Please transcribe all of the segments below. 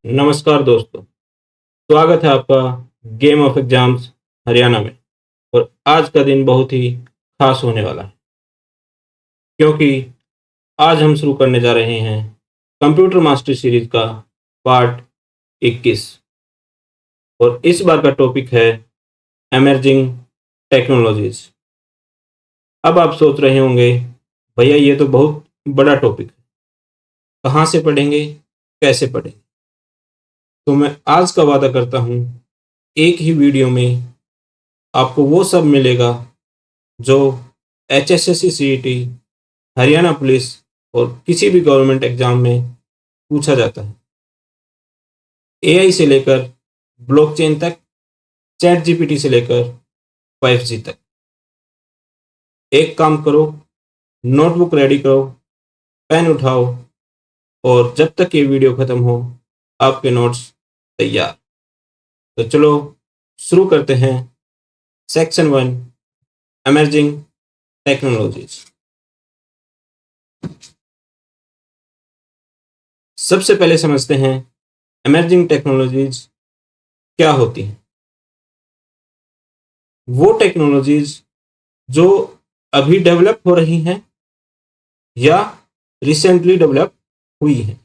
नमस्कार दोस्तों, स्वागत है आपका गेम ऑफ एग्जाम्स हरियाणा में। और आज का दिन बहुत ही खास होने वाला है, क्योंकि आज हम शुरू करने जा रहे हैं कंप्यूटर मास्टर सीरीज का पार्ट 21। और इस बार का टॉपिक है एमर्जिंग टेक्नोलॉजीज। अब आप सोच रहे होंगे, भैया ये तो बहुत बड़ा टॉपिक है, कहाँ से पढ़ेंगे, कैसे पढ़ेंगे? तो मैं आज का वादा करता हूँ, एक ही वीडियो में आपको वो सब मिलेगा जो HSSC CET, हरियाणा पुलिस और किसी भी गवर्नमेंट एग्जाम में पूछा जाता है। AI से लेकर ब्लॉकचेन तक, चैट GPT से लेकर 5G तक। एक काम करो, नोटबुक रेडी करो, पेन उठाओ और जब तक ये वीडियो खत्म हो आपके नोट्स तैयार। तो चलो शुरू करते हैं। Section 1, emerging technologies. सबसे पहले समझते हैं एमर्जिंग टेक्नोलॉजीज क्या होती हैं। वो टेक्नोलॉजीज जो अभी डेवलप हो रही हैं या रिसेंटली डेवलप हुई हैं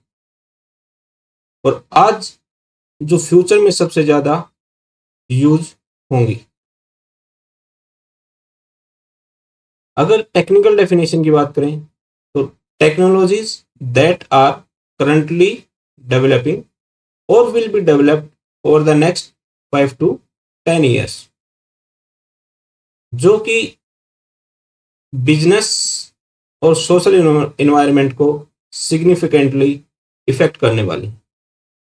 और आज जो फ्यूचर में सबसे ज़्यादा यूज होंगी। अगर टेक्निकल डेफिनेशन की बात करें तो technologies that are currently developing और will be developed over the next 5 to 10 years, जो कि बिजनेस और सोशल इन्वायरमेंट को सिग्निफिकेंटली इफेक्ट करने वाली है।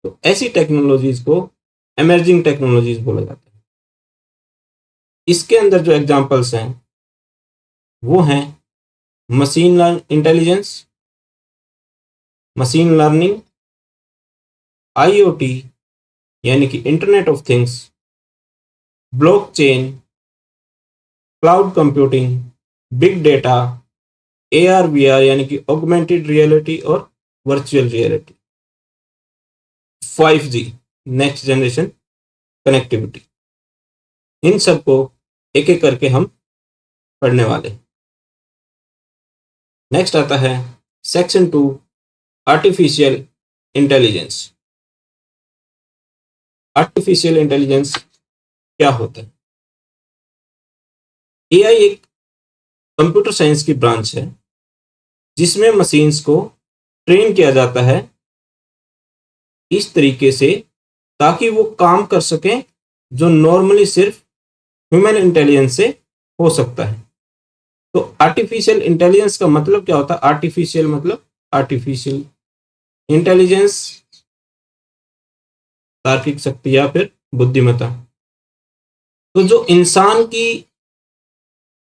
तो ऐसी टेक्नोलॉजीज को एमर्जिंग टेक्नोलॉजीज बोला जाता है। इसके अंदर जो एग्जांपल्स हैं वो हैं machine intelligence, machine learning, IoT यानी कि internet of things, blockchain, cloud computing, big data, AR VR यानी कि ऑगमेंटेड रियलिटी और virtual reality, 5G next generation connectivity. इन सब को एक एक करके हम पढ़ने वाले हैं। नेक्स्ट आता है section 2, artificial intelligence. Artificial intelligence क्या होता है? AI एक कंप्यूटर साइंस की ब्रांच है जिसमें मशीन्स को ट्रेन किया जाता है इस तरीके से ताकि वो काम कर सकें जो नॉर्मली सिर्फ ह्यूमन इंटेलिजेंस से हो सकता है। तो आर्टिफिशियल इंटेलिजेंस का मतलब क्या होता है? आर्टिफिशियल मतलब आर्टिफिशियल, इंटेलिजेंस तार्किक शक्ति या फिर बुद्धिमत्ता। तो जो इंसान की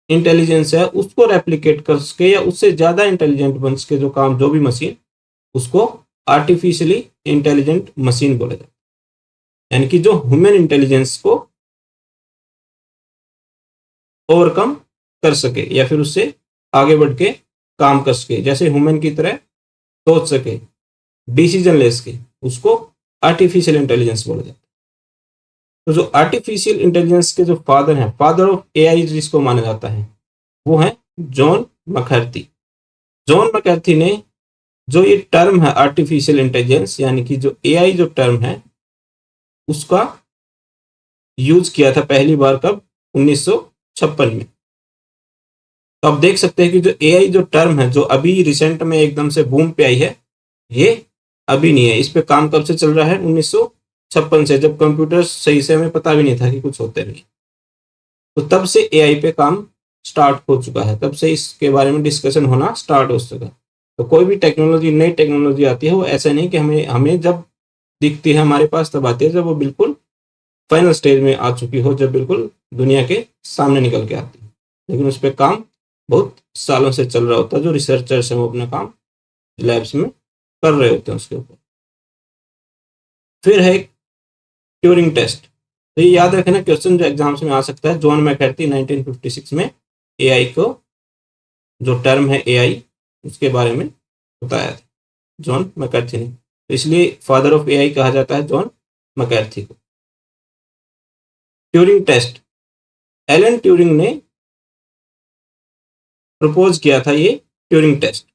इंटेलिजेंस है उसको रेप्लिकेट कर सके या उससे ज्यादा इंटेलिजेंट बन सके जो काम, जो भी मशीन, उसको आर्टिफिशियली इंटेलिजेंट मशीन बोला जाता है। यानी कि जो ह्यूमन इंटेलिजेंस को ओवरकम कर सके या फिर उससे आगे बढ़ के काम कर सके, जैसे ह्यूमन की तरह सोच सके, डिसीजन ले सके, उसको आर्टिफिशियल इंटेलिजेंस बोला जाता है। तो जो आर्टिफिशियल इंटेलिजेंस के जो फादर हैं, फादर ऑफ AI जिसको माना जाता है, वो है जॉन मैकार्थी। जॉन मैकार्थी ने जो ये टर्म है आर्टिफिशियल इंटेलिजेंस यानी कि जो AI जो टर्म है उसका यूज किया था पहली बार कब? 1956 में। तो आप देख सकते हैं कि जो AI जो टर्म है जो अभी रिसेंट में एकदम से बूम पे आई है, ये अभी नहीं है। इस पे काम कब से चल रहा है? 1956 से, जब कंप्यूटर सही से हमें पता भी नहीं था कि कुछ होते नहीं। तो तब से AI पे काम स्टार्ट हो चुका है, तब से इसके बारे में डिस्कशन होना स्टार्ट हो चुका है। तो कोई भी टेक्नोलॉजी, नई टेक्नोलॉजी आती है वो ऐसा नहीं कि हमें जब दिखती है हमारे पास तब आती है, जब वो बिल्कुल फाइनल स्टेज में आ चुकी हो, जब बिल्कुल दुनिया के सामने निकल के आती है। लेकिन उस पर काम बहुत सालों से चल रहा होता है। जो रिसर्चर्स हैं वो अपना काम लैब्स में कर रहे होते हैं उसके ऊपर। फिर है ट्यूरिंग टेस्ट। तो ये याद रखना, क्वेश्चन जो एग्जाम्स में आ सकता है। जॉन मैकार्थी 1956 में AI को, जो टर्म है AI, उसके बारे में बताया था जॉन मैकार्थी ने। इसलिए फादर ऑफ एआई कहा जाता है जॉन मैककार्थी को। ट्यूरिंग टेस्ट, एलन ट्यूरिंग ने प्रपोज किया था ये ट्यूरिंग टेस्ट।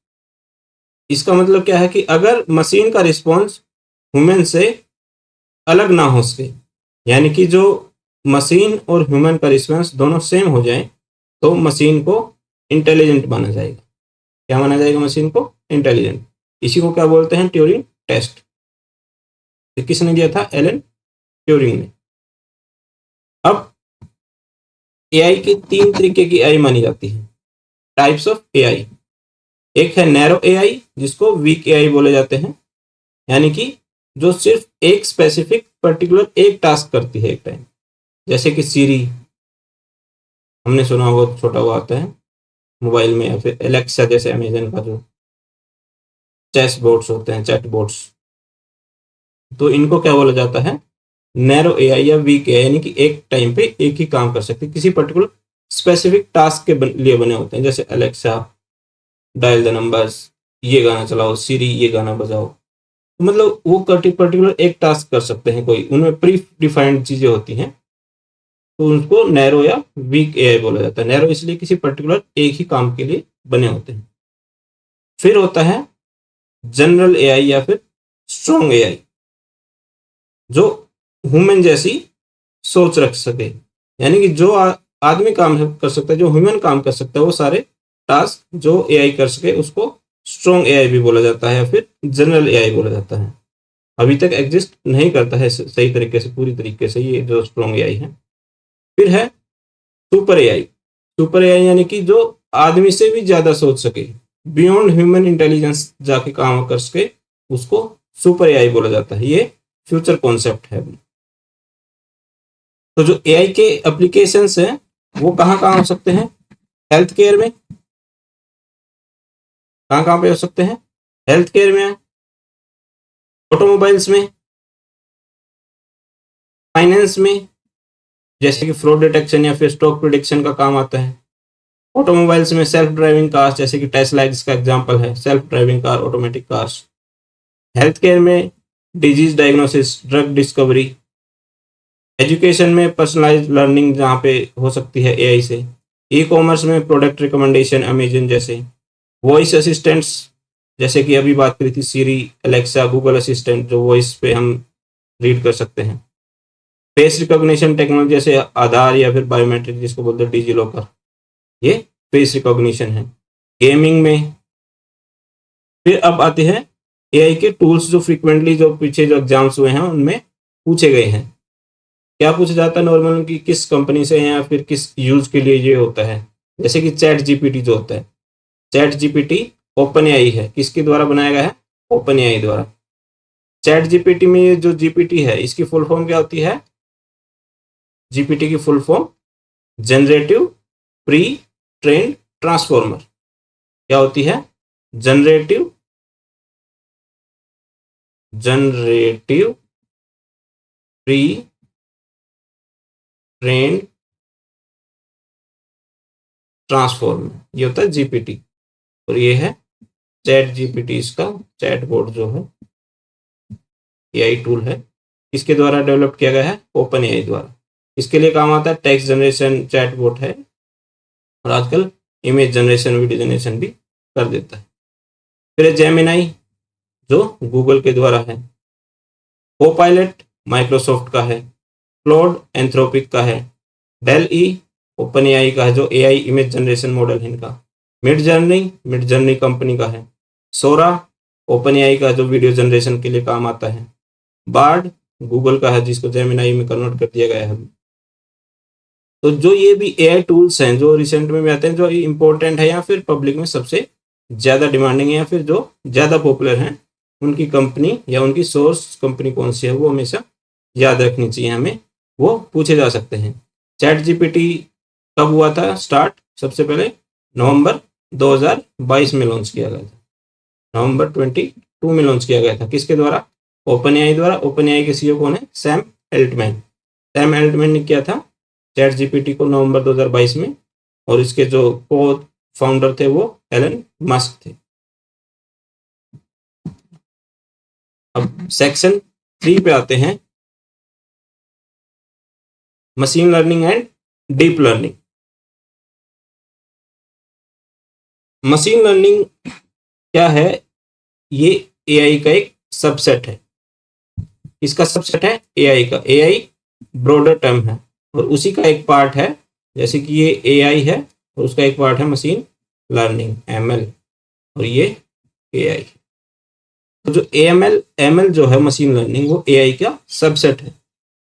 इसका मतलब क्या है कि अगर मशीन का रिस्पॉन्स ह्यूमन से अलग ना हो सके, यानी कि जो मशीन और ह्यूमन का रिस्पॉन्स दोनों सेम हो जाए, तो मशीन को इंटेलिजेंट माना जाएगा। क्या माना जाएगा मशीन को? इंटेलिजेंट। इसी को क्या बोलते हैं? Turing test. तो किसने दिया था? एलन ट्यूरिंग ने। अब एआई की 3 तरीके की एआई मानी जाती है, टाइप्स ऑफ एआई। एक है नैरो एआई, जिसको वीक एआई बोले जाते हैं, यानी कि जो सिर्फ एक स्पेसिफिक पर्टिकुलर एक टास्क करती है एक टाइम, जैसे कि सीरी, हमने सुना होगा, छोटा हुआ आता है मोबाइल में, या फिर एलेक्सा जैसे अमेजन का जो चैट बोट्स होते हैं, चैट बोट्स, तो इनको क्या बोला जाता है? नैरो एआई या वीक एआई, यानी कि एक टाइम पे एक ही काम कर सकते, किसी पर्टिकुलर स्पेसिफिक टास्क के लिए बने होते हैं, जैसे अलेक्सा डायल द नंबर्स, ये गाना चलाओ, सीरी ये गाना बजाओ। तो मतलब वो पर्टिकुलर एक टास्क कर सकते हैं, कोई उनमें प्री डिफाइंड चीजें होती हैं, तो उनको नैरो या वीक एआई बोला जाता है। नैरो इसलिए किसी पर्टिकुलर एक ही काम के लिए बने होते हैं। फिर होता है जनरल एआई या फिर स्ट्रॉन्ग एआई, जो ह्यूमन जैसी सोच रख सके, यानी कि जो आदमी काम कर सकता है, जो ह्यूमन काम कर सकता है, वो सारे टास्क जो एआई कर सके, उसको स्ट्रॉन्ग एआई भी बोला जाता है या फिर जनरल एआई बोला जाता है। अभी तक एग्जिस्ट नहीं करता है सही तरीके से, पूरी तरीके से, ये जो स्ट्रॉन्ग एआई है। फिर है सुपर एआई। सुपर एआई यानी कि जो आदमी से भी ज्यादा सोच सके, बियॉन्ड ह्यूमन इंटेलिजेंस जाके काम कर सके, उसको सुपर एआई बोला जाता है। ये फ्यूचर कॉन्सेप्ट है। तो जो एआई के एप्लीकेशंस हैं वो कहाँ कहाँ हो सकते हैं? हेल्थ केयर में। कहाँ कहाँ पे हो सकते हैं? हेल्थ केयर में, ऑटोमोबाइल्स में, फाइनेंस में, जैसे कि फ्रॉड डिटेक्शन या फिर स्टॉक प्रिडिक्शन का काम आता है। ऑटोमोबाइल्स में सेल्फ ड्राइविंग कार्स, जैसे कि टेस्ला इसका एग्जांपल है, self driving car, automatic cars. Health care में disease diagnosis, drug discovery. Education में पर्सनलाइज्ड लर्निंग जहाँ पे हो सकती है एआई से। ई कॉमर्स में प्रोडक्ट रिकमेंडेशन, अमेजन जैसे। वॉइस असिस्टेंट्स, जैसे कि अभी बात करी थी सीरी, अलेक्सा, गूगल असिस्टेंट, जो वॉइस पे हम रीड कर सकते हैं। फेस रिकॉग्निशन टेक्नोलॉजी, जैसे आधार या फिर बायोमेट्रिक जिसको बोलते हैं डिजी लॉकर, ये फेस रिकॉग्निशन है। गेमिंग में। फिर अब आते हैं एआई के टूल्स, जो फ्रीक्वेंटली जो पीछे जो एग्जाम्स हुए हैं उनमें पूछे गए हैं। क्या पूछा जाता है नॉर्मल कि किस कंपनी से है या फिर किस यूज के लिए ये होता है, जैसे कि चैट जीपीटी जो होता है। चैट जीपीटी ओपन एआई है, किसके द्वारा बनाया गया है? ओपन एआई द्वारा। चैट जीपीटी में ये जो जीपीटी है, इसकी फुल फॉर्म क्या होती है? जीपीटी की full form generative pre trained transformer. क्या होती है? जनरेटिव प्री ट्रेन्ड ट्रांसफॉर्मर, ये होता है जीपीटी। और ये है चैट जीपीटी, इसका चैट बोर्ड जो है, एआई टूल है, इसके द्वारा डेवलप किया गया है, ओपन एआई द्वारा। इसके लिए काम आता है टेक्स्ट जनरेशन, चैट बोट है, और आजकल इमेज जनरेशन, वीडियो जनरेशन भी कर देता है। फिर जेमिनाई, जो गूगल के द्वारा है। कोपायलट माइक्रोसॉफ्ट का है। क्लॉड एंथ्रोपिक का है। डेल ई ओपन एआई का है, जो एआई इमेज जनरेशन मॉडल है इनका। मिड जर्नी कंपनी का है। सोरा ओपन एआई का, जो वीडियो जनरेशन के लिए काम आता है। बार्ड गूगल का है, जिसको जेमिनाई में कन्वर्ट कर दिया गया है। तो जो ये भी एआई टूल्स हैं जो रिसेंट में भी आते हैं, जो इंपॉर्टेंट है या फिर पब्लिक में सबसे ज़्यादा डिमांडिंग है या फिर जो ज़्यादा पॉपुलर हैं, उनकी कंपनी या उनकी सोर्स कंपनी कौन सी है वो हमेशा याद रखनी चाहिए हमें, वो पूछे जा सकते हैं। चैट जीपीटी कब हुआ था स्टार्ट? सबसे पहले नवंबर 2022 में लॉन्च किया गया था। नवंबर 22 में लॉन्च किया गया था। किसके द्वारा? ओपन एआई द्वारा। ओपन एआई के सीईओ कौन है? Sam Altman. सैम एल्टमैन ने किया था चैट जीपीटी को नवंबर 2022 में, और इसके जो को फाउंडर थे वो एलन मस्क थे। अब सेक्शन 3 पे आते हैं, machine learning and deep learning. Machine learning क्या है? ये एआई का एक सबसेट है। इसका सबसेट है एआई का। एआई ब्रॉडर टर्म है और उसी का एक पार्ट है, जैसे कि ये एआई है और उसका एक पार्ट है मशीन लर्निंग एमएल, और ये एआई। तो जो एमएल जो है मशीन लर्निंग, वो एआई का सबसेट है,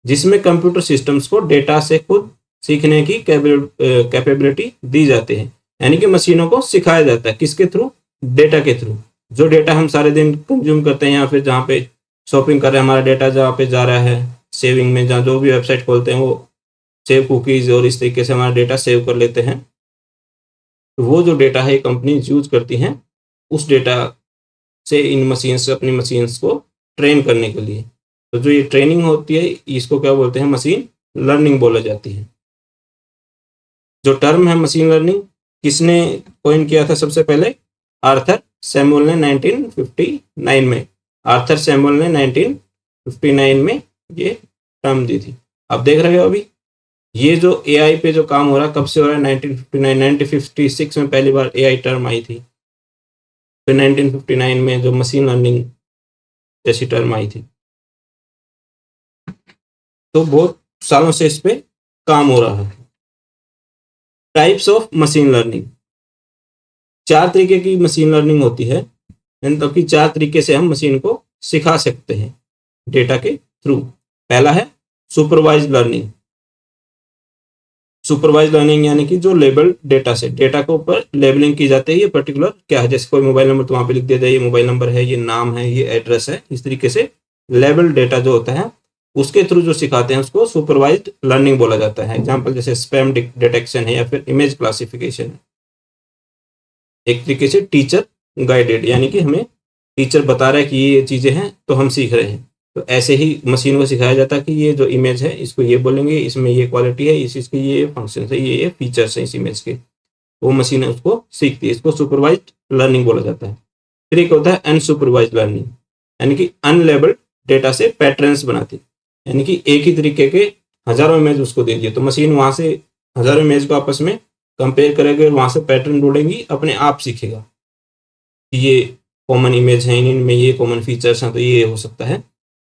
जिसमें कंप्यूटर सिस्टम्स को डेटा से खुद सीखने की कैपेबिलिटी दी जाती है। यानी कि मशीनों को सिखाया जाता है, किसके थ्रू? डेटा के थ्रू। जो डेटा हम सारे दिन कंज्यूम करते हैं, या फिर जहाँ पे शॉपिंग कर रहे हैं, हमारा डेटा जहाँ पे जा रहा है सेविंग में, जहाँ जो भी वेबसाइट खोलते हैं वो सेव कुकीज और इस तरीके से हमारा डेटा सेव कर लेते हैं। तो वो जो डेटा है कंपनी यूज करती हैं, उस डेटा से इन मशीन से अपनी मशीन्स को ट्रेन करने के लिए। तो जो ये ट्रेनिंग होती है, इसको क्या बोलते हैं? मशीन लर्निंग बोला जाती है। जो टर्म है मशीन लर्निंग, किसने कॉइन किया था सबसे पहले? आर्थर सैमुअल ने 1959 में। आर्थर सैमुअल ने 1959 में ये टर्म दी थी। अब देख रहे हो अभी ये जो एआई पे जो काम हो रहा है, कब से हो रहा है? 1956 में पहली बार एआई टर्म आई थी, फिर 1959 में जो मशीन लर्निंग जैसी टर्म आई थी। तो बहुत सालों से इस पे काम हो रहा है। टाइप्स ऑफ मशीन लर्निंग, 4 तरीके की मशीन लर्निंग होती है, मतलब कि 4 तरीके से हम मशीन को सिखा सकते हैं डेटा के थ्रू। पहला है सुपरवाइज्ड लर्निंग। सुपरवाइज्ड लर्निंग यानी कि जो लेबल्ड डेटा से, डेटा के ऊपर लेबलिंग की जाती है, ये पर्टिकुलर क्या है, जैसे कोई मोबाइल नंबर तो वहां पे लिख दिया जाए ये मोबाइल नंबर है, ये नाम है, ये एड्रेस है। इस तरीके से लेबल्ड डेटा जो होता है उसके थ्रू जो सिखाते हैं उसको सुपरवाइज्ड लर्निंग बोला जाता है। एग्जाम्पल जैसे स्पैम डिटेक्शन है या फिर इमेज क्लासिफिकेशन है। एक तरीके से टीचर गाइडेड, यानी कि हमें टीचर बता रहा है कि ये चीजें हैं तो हम सीख रहे हैं। तो ऐसे ही मशीन को सिखाया जाता है कि ये जो इमेज है इसको ये बोलेंगे, इसमें ये क्वालिटी है, इस चीज की ये फंक्शन है, ये फीचर्स हैं इस इमेज के। वो मशीन है उसको सीखती है। इसको सुपरवाइज्ड लर्निंग बोला जाता है। फिर एक होता है अनसुपरवाइज्ड लर्निंग, यानी कि अनलेबल्ड डेटा से पैटर्न्स बनाती, यानी कि एक ही तरीके के हजारों इमेज उसको दे दिए तो मशीन वहां से हजारों इमेज को आपस में कंपेयर करेगी और वहां से पैटर्न ढूंढेगी, अपने आप सीखेगा कि ये कॉमन इमेज है, इनमें ये कॉमन फीचर्स हैं तो ये हो सकता है।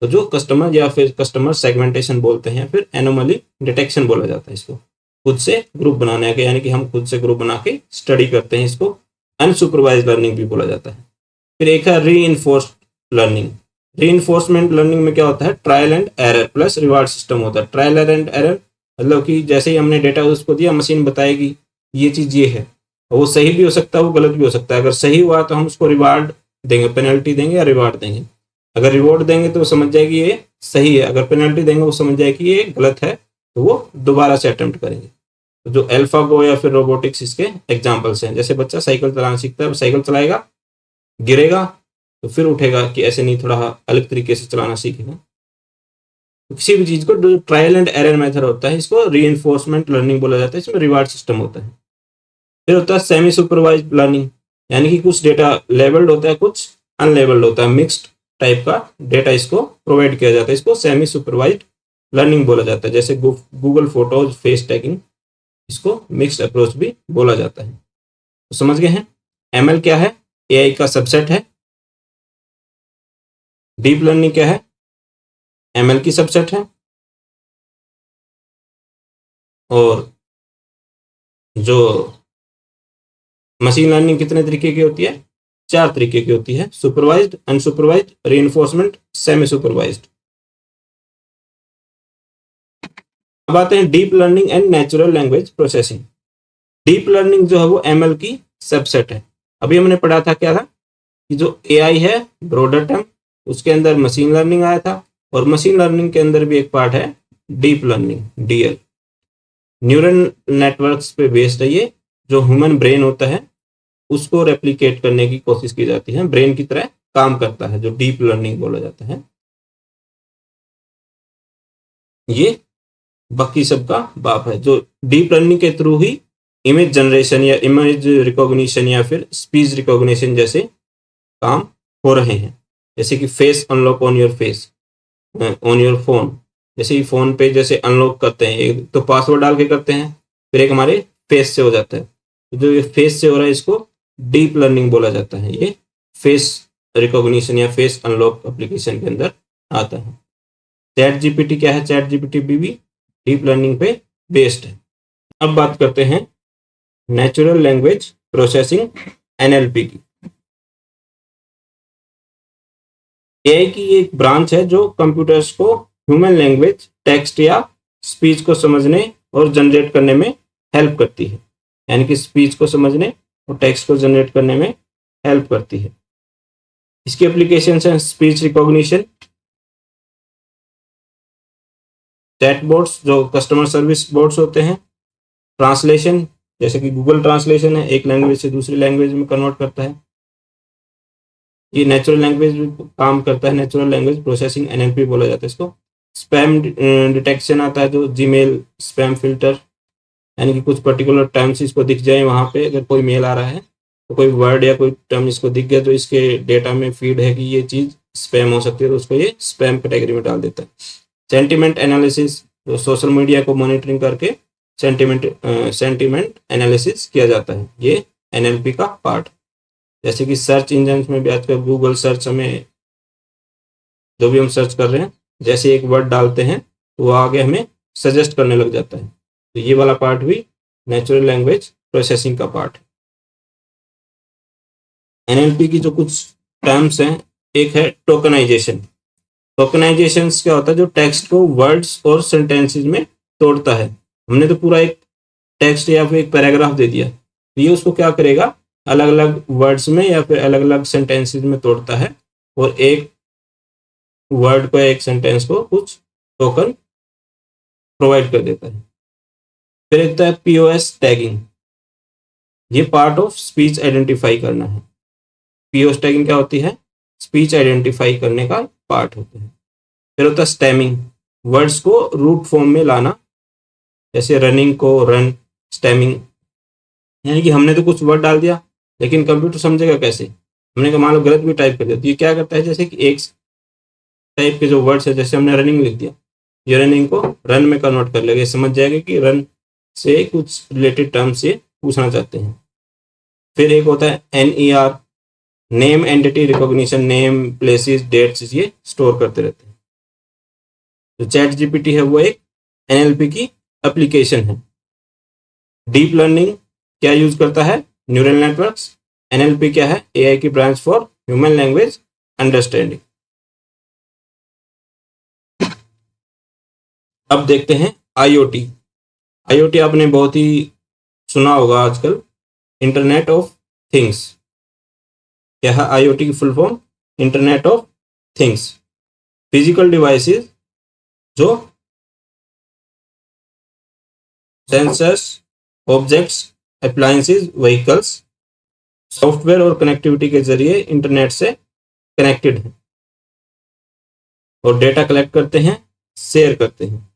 तो जो कस्टमर या फिर कस्टमर सेगमेंटेशन बोलते हैं, फिर एनोमली डिटेक्शन बोला जाता है इसको। खुद से ग्रुप बनाने के, यानी कि हम खुद से ग्रुप बना के स्टडी करते हैं, इसको अनसुपरवाइज्ड लर्निंग भी बोला जाता है। फिर एक है रीइंफोर्स्ड लर्निंग। रीइंफोर्समेंट लर्निंग में क्या होता है? Trial and error plus reward system होता है। ट्रायल एंड एरर मतलब कि जैसे ही हमने डेटा उसको दिया, मशीन बताएगी ये चीज ये है, वो सही भी हो सकता है, वो गलत भी हो सकता है। अगर सही हुआ तो हम उसको रिवार्ड देंगे, पेनल्टी देंगे या रिवार्ड देंगे। अगर रिवॉर्ड देंगे तो वो समझ जाएगी ये सही है, अगर पेनल्टी देंगे वो समझ जाएगी ये गलत है, तो वो दोबारा से अटेम्प्ट करेंगे। तो जो एल्फागो या फिर रोबोटिक्स इसके एग्जाम्पल्स हैं। जैसे बच्चा साइकिल चलाना सीखता है, वो साइकिल चलाएगा, गिरेगा तो फिर उठेगा कि ऐसे नहीं, थोड़ा अलग तरीके से चलाना सीखेगा। तो किसी भी चीज को जो ट्रायल एंड एरर मेथड होता है, इसको रीइंफोर्समेंट लर्निंग बोला जाता है। इसमें रिवार्ड सिस्टम होता है। फिर होता है सेमी सुपरवाइज्ड लर्निंग, यानी कि कुछ डेटा लेबल्ड होता है, कुछ अनलेबल्ड होता है, मिक्स्ड टाइप का डेटा इसको प्रोवाइड किया जाता है। इसको सेमी सुपरवाइज्ड लर्निंग बोला जाता है। जैसे गूगल फोटोज, फेस टैगिंग, इसको मिक्स्ड अप्रोच भी बोला जाता है। तो समझ गए हैं एमएल क्या है? एआई का सबसेट है। डीप लर्निंग क्या है? एमएल की सबसेट है। और जो मशीन लर्निंग कितने तरीके की होती है? 4 तरीके की होती है, supervised, unsupervised, reinforcement, semi supervised. अब आते हैं deep learning and natural language processing. Deep learning जो है वो एमएल की सबसेट है। अभी हमने पढ़ा था क्या था कि जो एआई है ब्रॉडर टर्म, उसके अंदर मशीन लर्निंग आया था, और मशीन लर्निंग के अंदर भी एक पार्ट है deep learning, DL. Neural networks पे बेस्ड है ये। जो ह्यूमन ब्रेन होता है उसको रेप्लिकेट करने की कोशिश की जाती है, ब्रेन की तरह काम करता है, जो डीप लर्निंग बोला जाता है। ये बाकी सबका बाप है। जो डीप लर्निंग के थ्रू ही इमेज जनरेशन या इमेज रिकॉग्निशन या फिर स्पीच रिकॉग्निशन जैसे काम हो रहे हैं। जैसे कि face unlock on your face, on your phone. जैसे ही फोन पे जैसे अनलॉक करते हैं, एक तो पासवर्ड डाल के करते हैं, फिर एक हमारे फेस से हो जाता है। तो जो ये फेस से हो रहा है इसको डीप लर्निंग बोला जाता है। ये फेस रिकॉग्निशन या फेस अनलॉक एप्लीकेशन के अंदर आता है। चैट जीपीटी क्या है? चैट जीपीटी भी डीप लर्निंग पे बेस्ड है। अब बात करते हैं नेचुरल लैंग्वेज प्रोसेसिंग एनएलपी की। एआई की एक ब्रांच है जो कंप्यूटर्स को ह्यूमन लैंग्वेज, टेक्स्ट या स्पीच को समझने और जनरेट करने में हेल्प करती है। यानी कि स्पीच को समझने और टेक्स्ट को जनरेट करने में हेल्प करती है। इसकी एप्लीकेशंस हैं स्पीच रिकॉग्निशन, चैट बोट्स जो कस्टमर सर्विस बोट्स होते हैं, ट्रांसलेशन जैसे कि गूगल ट्रांसलेशन है, एक लैंग्वेज से दूसरी लैंग्वेज में कन्वर्ट करता है। ये नेचुरल लैंग्वेज काम करता है, नेचुरल लैंग्वेज प्रोसेसिंग एनएलपी बोला जाता है इसको। स्पैम डिटेक्शन आता है, जो जीमेल स्पैम फिल्टर, यानी कि कुछ पर्टिकुलर टर्म्स इसको दिख जाए वहाँ पे, अगर कोई मेल आ रहा है तो कोई वर्ड या कोई टर्म इसको दिख गया जो इसके डेटा में फीड है कि ये चीज़ स्पैम हो सकती है, तो उसको ये स्पैम कैटेगरी में डाल देता है। सेंटिमेंट एनालिसिस, जो सोशल मीडिया को मॉनिटरिंग करके सेंटिमेंट एनालिसिस किया जाता है, ये एनएलपी का पार्ट। जैसे कि सर्च इंजन में भी आजकल गूगल सर्च, हमें जो भी हम सर्च कर रहे हैं, जैसे एक वर्ड डालते हैं तो वो आगे हमें सजेस्ट करने लग जाता है। तो ये वाला पार्ट भी नेचुरल लैंग्वेज प्रोसेसिंग का पार्ट है। एनएलपी की जो कुछ टर्म्स हैं, एक है टोकनाइजेशन। टोकनाइजेशन क्या होता है? जो टेक्स्ट को वर्ड्स और सेंटेंसेस में तोड़ता है। हमने तो पूरा एक टेक्स्ट या फिर एक पैराग्राफ दे दिया, तो ये उसको क्या करेगा, अलग अलग वर्ड्स में या फिर अलग अलग सेंटेंसेस में तोड़ता है और एक वर्ड को, एक सेंटेंस को कुछ टोकन प्रोवाइड कर देता है। फिर एक है पीओएस टैगिंग। ये पार्ट ऑफ स्पीच आइडेंटिफाई करना है। पीओएस टैगिंग क्या होती है? स्पीच आइडेंटिफाई करने का पार्ट होता है। फिर होता है स्टेमिंग, वर्ड्स को रूट फॉर्म में लाना, जैसे रनिंग को रन, स्टेमिंग। यानी कि हमने तो कुछ वर्ड डाल दिया, लेकिन कंप्यूटर समझेगा कैसे? हमने कहा मान लो गलत भी टाइप कर दिया, तो ये क्या करता है, जैसे कि एक टाइप के जो वर्ड्स है, जैसे हमने रनिंग लिख दिया, ये रनिंग को रन में कन्वर्ट कर लेगा, समझ जाएगा कि रन से कुछ रिलेटेड टर्म से पूछना चाहते हैं। फिर एक होता है NER, name entity recognition, name, places, dates ये स्टोर करते रहते हैं। तो चैट जीपीटी है वो एक एनएलपी की एप्लीकेशन है। डीप लर्निंग क्या यूज करता है? Neural networks. एनएलपी क्या है? एआई की branch for human language understanding. अब देखते हैं आईओटी। आईओटी आपने बहुत ही सुना होगा आजकल, इंटरनेट ऑफ थिंग्स। क्या है आईओटी की full form? Internet of things. Physical devices जो sensors, objects, appliances, vehicles, software और कनेक्टिविटी के जरिए इंटरनेट से कनेक्टेड हैं और डेटा कलेक्ट करते हैं, शेयर करते हैं।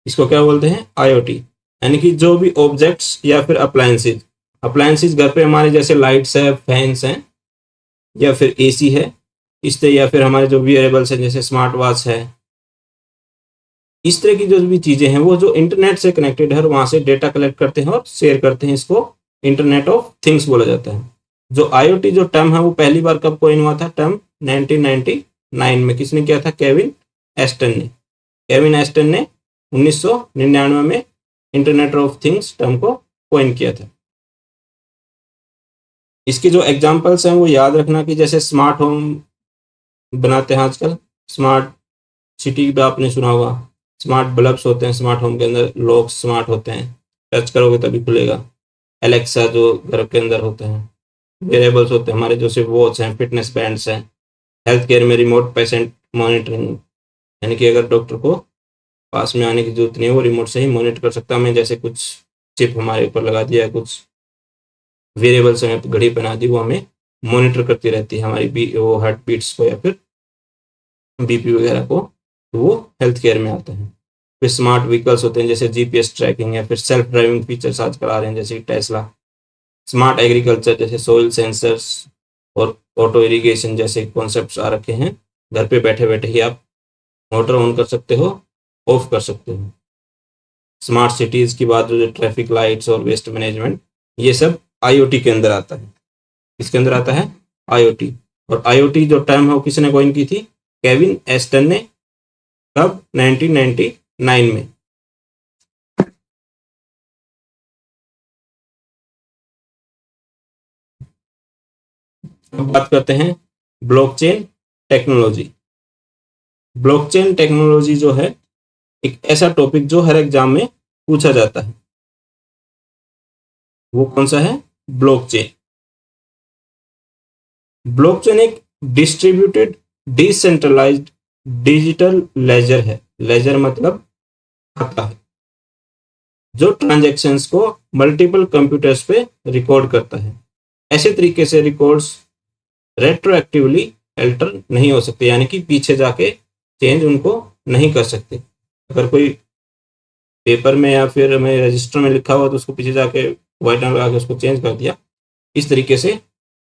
इसको क्या बोलते हैं? आईओटी। यानी कि जो भी ऑब्जेक्ट्स या फिर अप्लायंसेस, अप्लायंसेस घर पे हमारे जैसे लाइट्स है, फैंस हैं या फिर एसी है, इससे, या फिर हमारे जो वियरेबल्स हैं जैसे स्मार्ट वॉच है, इस तरह की जो भी चीज़ें हैं वो जो इंटरनेट से कनेक्टेड है, वहाँ से डेटा कलेक्ट करते हैं और शेयर करते हैं। इसको इंटरनेट ऑफ थिंग्स बोला जाता है। जो आईओटी जो टर्म है वो पहली बार कब कोइन हुआ था? टर्म 1999 में। किसने किया था? केविन एस्टन ने। केविन एस्टन ने 1999 में इंटरनेट ऑफ थिंग्स टर्म को कोइन किया था। इसके जो एग्जाम्पल्स हैं वो याद रखना कि जैसे स्मार्ट होम बनाते हैं आजकल, स्मार्ट सिटी भी आपने सुना होगा, स्मार्ट बल्ब्स होते हैं स्मार्ट होम के अंदर, लॉक स्मार्ट होते हैं, टच करोगे तभी खुलेगा। एलेक्सा जो घर के अंदर होते हैं, वेरिएबल्स होते हैं हमारे, जैसे वॉच हैं, फिटनेस बैंड्स हैं। हेल्थ केयर में रिमोट पेशेंट मॉनिटरिंग, यानी कि अगर डॉक्टर को पास में आने की जरूरत नहीं है, वो रिमोट से ही मॉनिटर कर सकता है। हमें जैसे कुछ चिप हमारे ऊपर लगा दिया, कुछ वेरिएबल्स हमें घड़ी बना दी, वो हमें मॉनिटर करती रहती है हमारी वो हार्ट बीट्स को या फिर बीपी वगैरह को, तो वो हेल्थ केयर में आता है। फिर स्मार्ट व्हीकल्स होते हैं जैसे जीपीएस ट्रैकिंग या फिर सेल्फ ड्राइविंग फीचर्स आजकल आ रहे हैं जैसे टेस्ला। स्मार्ट एग्रीकल्चर जैसे सोइल सेंसर्स और ऑटो इरिगेशन जैसे कॉन्सेप्ट्स आ रखे हैं घर पे बैठे बैठे ही आप मोटर ऑन कर सकते हो, ऑफ कर सकते हो। स्मार्ट सिटीज की बात, जो ट्रैफिक लाइट्स और वेस्ट मैनेजमेंट, ये सब आईओटी के अंदर आता है। किसके अंदर आता है? आईओटी। और आईओटी जो टर्म है वो किसने कॉइन की थी? केविन एस्टन ने। कब? 1999 में। अब बात करते हैं ब्लॉकचेन टेक्नोलॉजी। ब्लॉकचेन टेक्नोलॉजी जो है एक ऐसा टॉपिक जो हर एग्जाम में पूछा जाता है। वो कौन सा है? ब्लॉकचेन। ब्लॉकचेन एक डिस्ट्रीब्यूटेड डिसेंट्रलाइज्ड डिजिटल लेजर है। लेजर मतलब खाता है, जो ट्रांजैक्शंस को मल्टीपल कंप्यूटर्स पे रिकॉर्ड करता है। ऐसे तरीके से रिकॉर्ड्स रेट्रोएक्टिवली अल्टर नहीं हो सकते, यानी कि पीछे जाके चेंज उनको नहीं कर सकते। अगर कोई पेपर में या फिर हमें रजिस्टर में लिखा हुआ तो उसको पीछे जाके व्हाइट लगा के उसको चेंज कर दिया, इस तरीके से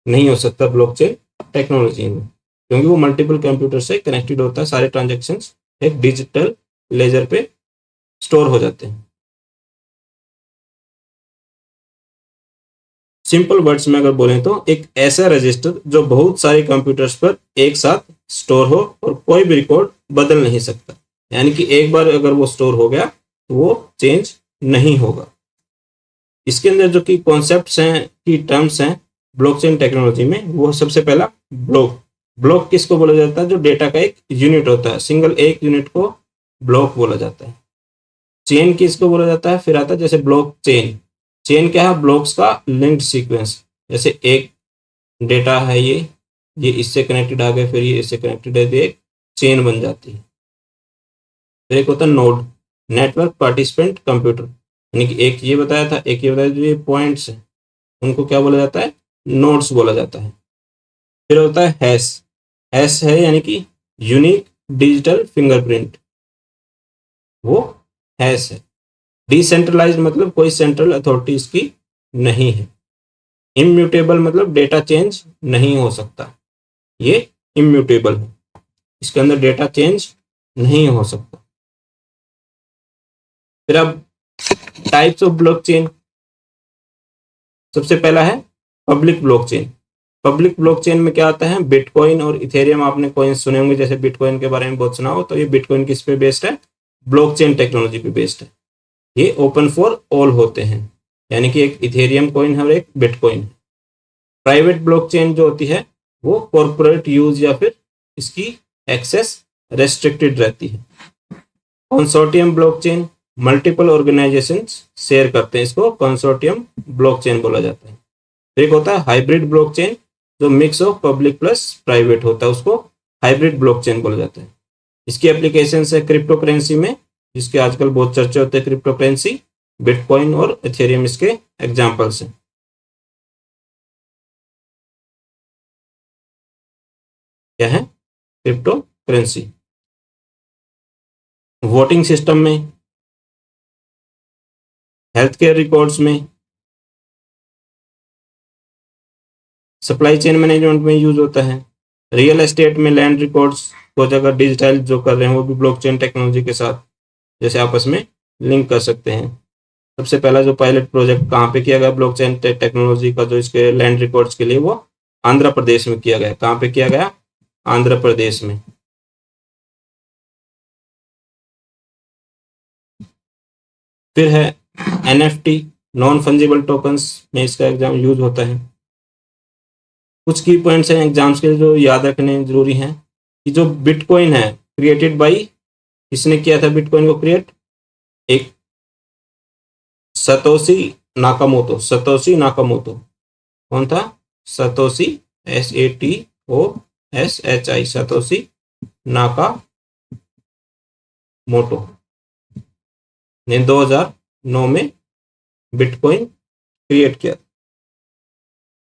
नहीं हो सकता ब्लॉकचेन टेक्नोलॉजी में, क्योंकि वो मल्टीपल कंप्यूटर से कनेक्टेड होता है। सारे ट्रांजैक्शंस एक डिजिटल लेजर पे स्टोर हो जाते हैं। सिंपल वर्ड्स में अगर बोलें तो एक ऐसा रजिस्टर जो बहुत सारे कंप्यूटर्स पर एक साथ स्टोर हो और कोई भी रिकॉर्ड बदल नहीं सकता, यानी कि एक बार अगर वो स्टोर हो गया तो वो चेंज नहीं होगा। इसके अंदर जो कि कॉन्सेप्ट्स हैं, की टर्म्स हैं ब्लॉकचेन टेक्नोलॉजी में, वो सबसे पहला ब्लॉक। ब्लॉक किसको बोला जाता है? जो डेटा का एक यूनिट होता है, सिंगल एक यूनिट को ब्लॉक बोला जाता है। चेन किसको बोला जाता है? फिर आता है जैसे ब्लॉक चेन। चेन क्या है? ब्लॉक्स का लिंक्ड सीक्वेंस। जैसे एक डेटा है, ये इससे कनेक्टेड आ गया, फिर ये इससे कनेक्टेड है, तो एक चेन बन जाती है। फिर एक होता है नोड, नेटवर्क पार्टिसिपेंट कंप्यूटर, यानी कि एक ये बताया था, एक ये बताया, जो ये पॉइंट्स हैं उनको क्या बोला जाता है? नोड्स बोला जाता है। फिर होता है हैश। हैश है यानी कि यूनिक डिजिटल फिंगरप्रिंट, वो हैश है। डिसेंट्रलाइज्ड मतलब कोई सेंट्रल अथॉरिटी इसकी नहीं है। इम्यूटेबल मतलब डेटा चेंज नहीं हो सकता, ये इम्यूटेबल है, इसके अंदर डेटा चेंज नहीं हो सकता। फिर अब टाइप्स ऑफ ब्लॉकचेन, सबसे पहला है पब्लिक ब्लॉकचेन। पब्लिक ब्लॉकचेन में क्या आता है? बिटकॉइन और इथेरियम, आपने कॉइन सुने होंगे, जैसे बिटकॉइन के बारे में बहुत सुना हो, तो ये बिटकॉइन किस पे बेस्ड है? ब्लॉकचेन टेक्नोलॉजी पे बेस्ड है। ये ओपन फॉर ऑल होते हैं, यानी कि एक इथेरियम कॉइन है और एक बिटकॉइन है। प्राइवेट ब्लॉकचेन जो होती है वो कॉर्पोरेट यूज या फिर इसकी एक्सेस रेस्ट्रिक्टेड रहती है। Consortium blockchain multiple organisations share करते हैं, इसको कंसोर्टियम ब्लॉकचेन बोला जाता है। तो एक होता है हाइब्रिड ब्लॉकचेन, जो mix of public plus private होता है, उसको हाइब्रिड ब्लॉकचेन बोला जाता है। इसकी एप्लीकेशन है क्रिप्टो करेंसी में, जिसके आजकल बहुत चर्चे होते हैं, क्रिप्टो करेंसी, बिटकॉइन और इथेरियम इसके एग्जाम्पल्स हैं। क्या है? Crypto currency. वोटिंग सिस्टम में, हेल्थ केयर रिकॉर्ड्स में, सप्लाई चेन मैनेजमेंट में यूज होता है। रियल एस्टेट में लैंड रिकॉर्ड्स को अगर डिजिटाइज जो कर रहे हैं वो भी ब्लॉकचेन टेक्नोलॉजी के साथ जैसे आपस में लिंक कर सकते हैं। सबसे पहला जो पायलट प्रोजेक्ट कहाँ पे किया गया ब्लॉकचेन टेक्नोलॉजी का, जो इसके लैंड रिकॉर्ड्स के लिए, वो आंध्र प्रदेश में किया गया। कहाँ पे किया गया? आंध्र प्रदेश में। फिर है एनएफटी, नॉन फंजिबल टोकन्स में इसका एग्जाम यूज होता है। कुछ की पॉइंट्स हैं एग्जाम्स के जो याद रखने जरूरी हैं, कि जो बिटकॉइन है क्रिएटेड बाई, किसने किया था बिटकॉइन को क्रिएट? एक सतोशी नाकामोतो। सतोशी नाकामोतो कौन था? सतोशी, SATOSHI, सतोशी नाकामोटो ने 2009 में बिटकॉइन क्रिएट किया।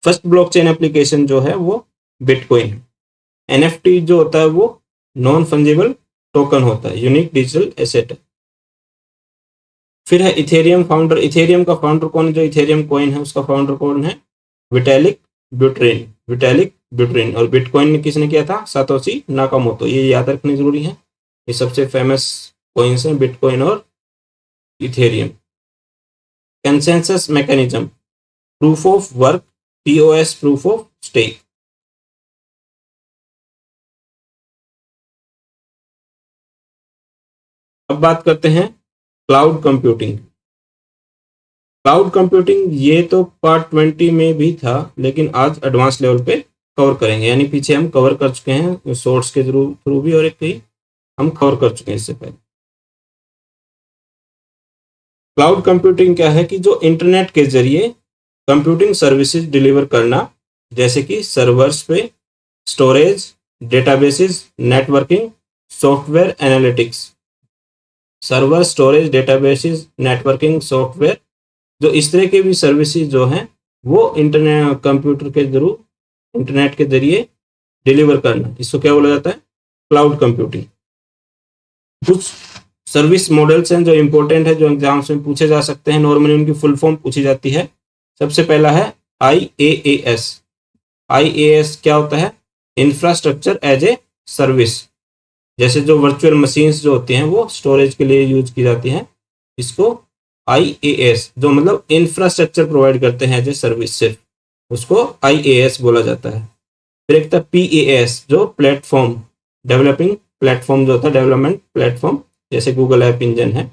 फर्स्ट ब्लॉकचेन एप्लीकेशन जो है वो बिटकॉइन है। एनएफटी जो होता है वो नॉन फंजिबल टोकन होता है, यूनिक डिजिटल एसेट है। फिर है इथेरियम फाउंडर। इथेरियम का फाउंडर कौन है? जो इथेरियम कॉइन है उसका फाउंडर कौन है? Vitalik Buterin. विटैलिक बिटकॉइन, और बिटकॉइन किसने किया था? Satoshi Nakamoto. ये याद रखनी जरूरी है। ये सबसे फेमस कॉइन्स हैं, बिटकॉइन और ethereum. Consensus mechanism, proof of work, POS, proof of stake. अब बात करते हैं क्लाउड कंप्यूटिंग। क्लाउड कंप्यूटिंग ये तो पार्ट 20 में भी था, लेकिन आज एडवांस लेवल पे कवर करेंगे। यानी पीछे हम कवर कर चुके हैं सोर्स के थ्रू भी, और एक कहीं हम कवर कर चुके हैं इससे पहले। क्लाउड कंप्यूटिंग क्या है कि जो इंटरनेट के जरिए कंप्यूटिंग सर्विसेज डिलीवर करना, जैसे कि सर्वर्स पे, storage, databases, networking, software analytics. Server, storage, databases, networking, software, जो इस तरह के भी सर्विसेज जो हैं वो इंटरनेट कंप्यूटर के थ्रू, इंटरनेट के जरिए डिलीवर करना, इसको क्या बोला जाता है? Cloud computing. कुछ सर्विस मॉडल्स हैं जो इंपॉर्टेंट है, जो एग्जाम्स में पूछे जा सकते हैं। नॉर्मली उनकी फुल फॉर्म पूछी जाती है। सबसे पहला है IaaS। IaaS क्या होता है? Infrastructure as a service. जैसे जो वर्चुअल मशीन्स जो होती हैं वो स्टोरेज के लिए यूज की जाती हैं, इसको IaaS, जो मतलब इंफ्रास्ट्रक्चर प्रोवाइड करते हैं एज ए सर्विस सिर्फ, उसको IaaS बोला जाता है। फिर एक था PaaS, जो प्लेटफॉर्म, डेवलपिंग प्लेटफॉर्म जो होता है, डेवलपमेंट प्लेटफॉर्म, जैसे गूगल ऐप इंजन है,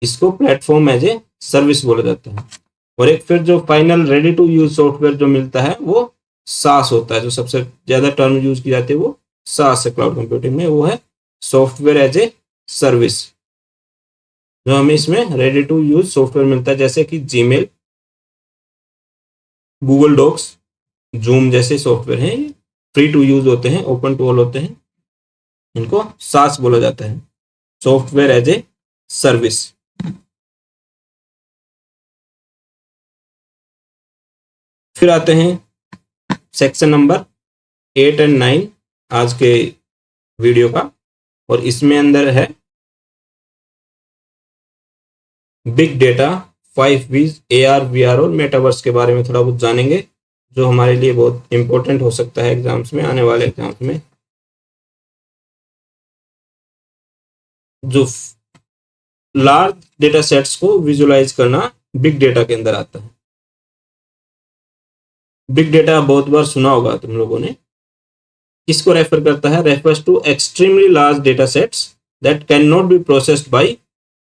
इसको प्लेटफॉर्म एज ए सर्विस बोला जाता है। और एक फिर जो final ready to use software जो मिलता है वो SaaS होता है। जो सबसे ज्यादा टर्म यूज की जाती है वो SaaS है क्लाउड कंप्यूटिंग में, वो है सॉफ्टवेयर एज ए सर्विस। जो हमें इसमें रेडी टू यूज सॉफ्टवेयर मिलता है, जैसे कि जीमेल, गूगल डॉक्स, जूम जैसे सॉफ्टवेयर हैं, फ्री टू यूज होते हैं, ओपन टू ऑल होते हैं, इनको SaaS बोला जाता है, सॉफ्टवेयर एज ए सर्विस। फिर आते हैं सेक्शन नंबर 8 और 9 आज के वीडियो का, और इसमें अंदर है big data, 5Vs, AR, VR और मेटावर्स के बारे में थोड़ा बहुत जानेंगे, जो हमारे लिए बहुत इंपॉर्टेंट हो सकता है एग्जाम्स में, आने वाले एग्जाम्स में। जो लार्ज डेटा सेट्स को विजुलाइज करना बिग डेटा के अंदर आता है। बिग डेटा बहुत बार सुना होगा तुम लोगों ने। किसको रेफर करता है? Refers to extremely large data sets that can not be processed by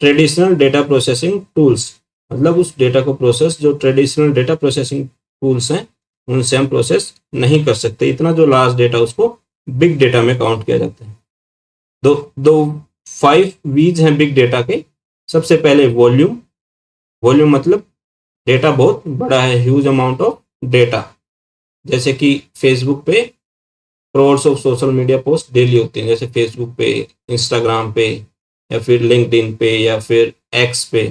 traditional data processing tools. मतलब उस डेटा को प्रोसेस जो ट्रेडिशनल डेटा प्रोसेसिंग टूल्स हैं उनसे हम प्रोसेस नहीं कर सकते। इतना जो लार्ज डेटा, उसको बिग डेटा में काउंट किया जाता है। दो 5Vs हैं बिग डेटा के। सबसे पहले वॉल्यूम। वॉल्यूम मतलब डेटा बहुत बड़ा है, ह्यूज अमाउंट ऑफ डेटा। जैसे कि फेसबुक पे crores of social media post daily होते हैं, जैसे फेसबुक पे, इंस्टाग्राम पे, या फिर लिंक्डइन पे, या फिर एक्स पे।